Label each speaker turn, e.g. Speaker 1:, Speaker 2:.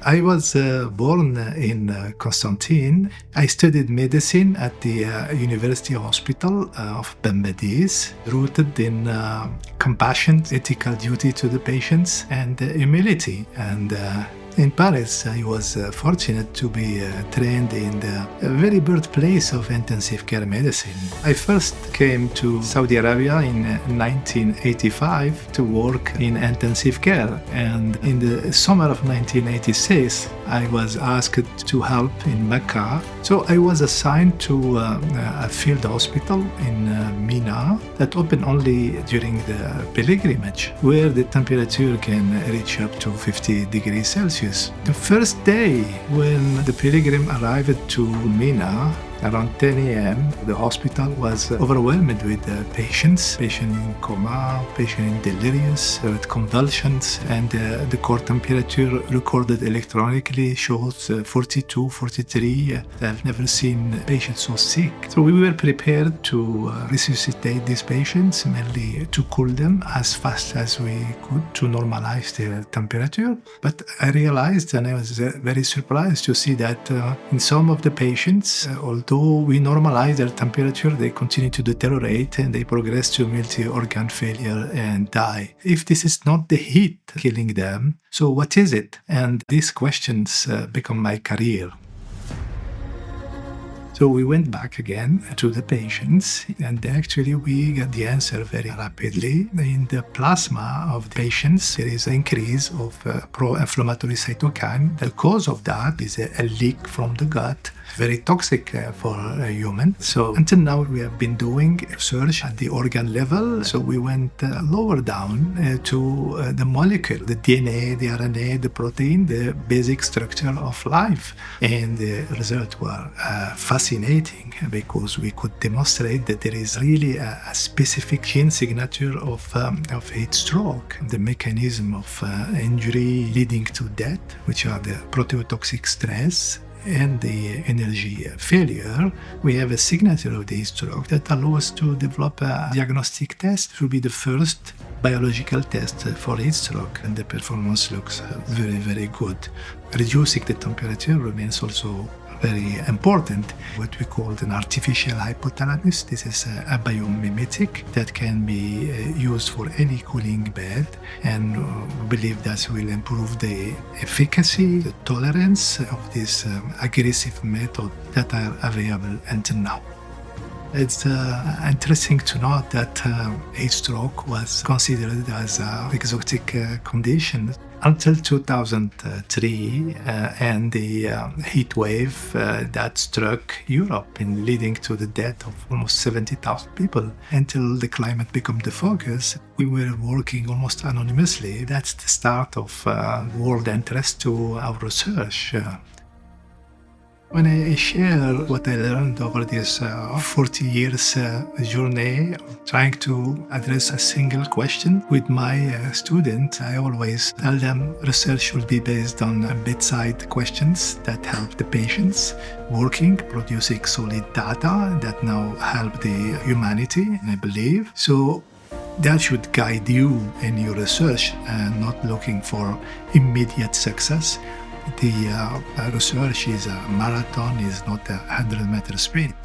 Speaker 1: I was born in Constantine. I studied medicine at the University Hospital of Bambadis, rooted in compassion, ethical duty to the patients, and humility. And in Paris, I was fortunate to be trained in the very birthplace of intensive care medicine. I first came to Saudi Arabia in 1985 to work in intensive care, and in the summer of 1986, I was asked to help in Mecca. So I was assigned to a field hospital in Mina that opened only during the pilgrimage, where the temperature can reach up to 50 degrees Celsius. The first day when the pilgrim arrived to Mina, around 10 a.m., the hospital was overwhelmed with patients, patient in coma, patient in delirious, with convulsions, and the core temperature recorded electronically shows 42, 43. I've never seen patients so sick. So we were prepared to resuscitate these patients, mainly to cool them as fast as we could to normalize their temperature. But I realized, and I was very surprised to see that in some of the patients, although we normalize their temperature, they continue to deteriorate and they progress to multi-organ failure and die. If this is not the heat killing them, so what is it? And these questions become my career. So we went back again to the patients, and actually we got the answer very rapidly. In the plasma of the patients, there is an increase of pro-inflammatory cytokine. The cause of that is a leak from the gut, very toxic for a human. So until now, we have been doing research at the organ level. So we went lower down to the molecule, the DNA, the RNA, the protein, the basic structure of life. And the results were fascinating because we could demonstrate that there is really a specific gene signature of heat stroke, the mechanism of injury leading to death, which are the proteotoxic stress and the energy failure. We have a signature of the heat stroke that allows us to develop a diagnostic test. It will be the first biological test for heat stroke, and the performance looks very, very good. Reducing the temperature remains also very important. What we call an artificial hypothalamus. This is a biomimetic that can be used for any cooling bed, and we believe that will improve the efficacy, the tolerance of this aggressive method that are available until now. It's interesting to note that heat stroke was considered as an exotic condition until 2003 and the heat wave that struck Europe and leading to the death of almost 70,000 people. Until the climate became the focus, we were working almost anonymously. That's the start of world interest to our research. When I share what I learned over this 40 years journey, trying to address a single question with my students, I always tell them research should be based on bedside questions that help the patients, working, producing solid data that now help the humanity, I believe. So that should guide you in your research and not looking for immediate success. The research is a marathon, is not a 100-meter sprint.